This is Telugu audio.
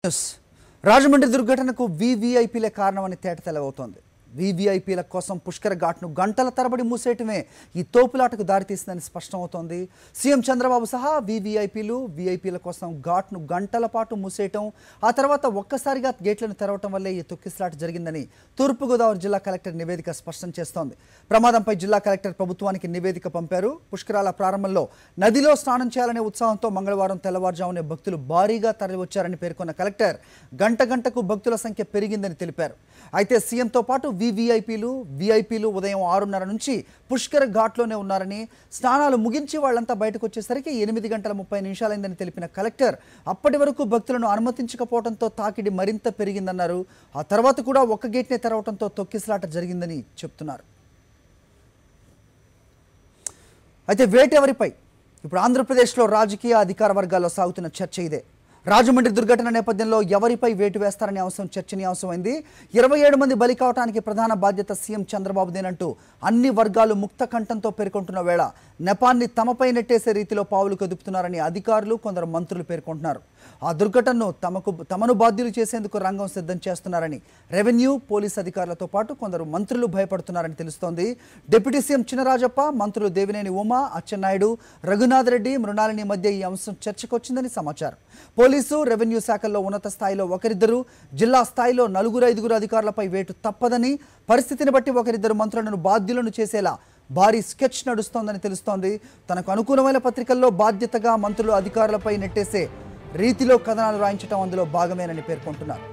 రాజమండ్రి దుర్ఘటనకు వీవీఐపీలే కారణమని తేటతెల్లమవుతోంది. వీవీఐపీల కోసం పుష్కర ఘాట్ను గంటల తరబడి మూసేయటమే ఈ తోపులాటకు దారితీసిందని స్పష్టమవుతోంది. సీఎం చంద్రబాబు సహా వీఐపీల కోసం ఘాట్ను గంటల పాటు మూసేయటం, ఆ తర్వాత ఒక్కసారిగా గేట్లను తెరవటం వల్లే ఈ తొక్కిసలాట జరిగిందని తూర్పుగోదావరి జిల్లా కలెక్టర్ నివేదిక స్పష్టం చేస్తోంది. ప్రమాదంపై జిల్లా కలెక్టర్ ప్రభుత్వానికి నివేదిక పంపారు. పుష్కరాల ప్రారంభంలో నదిలో స్నానం చేయాలనే ఉత్సాహంతో మంగళవారం తెల్లవారుజామునే భక్తులు భారీగా తరలివచ్చారని పేర్కొన్న కలెక్టర్ గంటకు భక్తుల సంఖ్య పెరిగిందని తెలిపారు. అయితే సీఎంతో పాటు వీఐపీలు ఉదయం 6:30 నుంచి పుష్కర ఘాట్లోనే ఉన్నారని, స్నానాలు ముగించి వాళ్లంతా బయటకు వచ్చేసరికి 8:30 తెలిపిన కలెక్టర్ అప్పటి వరకు భక్తులను అనుమతించకపోవడంతో తాకిడి మరింత పెరిగిందన్నారు. ఆ తర్వాత కూడా ఒక్క గేట్నే తెరవడంతో తొక్కిసలాట జరిగిందని చెప్తున్నారు. అయితే వేటెవరిపై ఇప్పుడు ఆంధ్రప్రదేశ్లో రాజకీయ అధికార వర్గాల్లో సాగుతున్న చర్చ ఇదే. రాజమండ్రి దుర్ఘటన నేపథ్యంలో ఎవరిపై వేటు వేస్తారనే అంశం చర్చనీయాంశమైంది. 27 మంది బలి కావడానికి ప్రధాన బాధ్యత సీఎం చంద్రబాబుదేనంటూ అన్ని వర్గాలు ముక్త కంఠంతో పేర్కొంటున్న వేళ నెపాన్ని తమపై నెట్టేసే రీతిలో పావులు కదుపుతున్నారని అధికారులు, కొందరు మంత్రులు పేర్కొంటున్నారు. ఆ దుర్ఘటనను తమను బాధ్యులు చేసేందుకు రంగం సిద్ధం చేస్తున్నారని రెవెన్యూ, పోలీస్ అధికారులతో పాటు కొందరు మంత్రులు భయపడుతున్నారని తెలుస్తోంది. డిప్యూటీ సీఎం చినరాజప్ప, మంత్రులు దేవినేని ఉమా, అచ్చెన్నాయుడు, రఘునాథ్ రెడ్డి, మృణాలిని మధ్య ఈ అంశం చర్చకొచ్చిందని సమాచారం. పోలీసు, రెవెన్యూ శాఖల్లో ఉన్నత స్థాయిలో ఒకరిద్దరు, జిల్లా స్థాయిలో 4-5 అధికారులపై వేటు తప్పదని, పరిస్థితిని బట్టి ఒకరిద్దరు మంత్రులను బాధ్యులను చేసేలా భారీ స్కెచ్ నడుస్తోందని తెలుస్తోంది. తనకు అనుకూలమైన పత్రికల్లో బాధ్యతగా మంత్రులు అధికారులపై నెట్టేసే రీతిలో కథనాలు రాయించడం అందులో భాగమేనని పేర్కొంటున్నారు.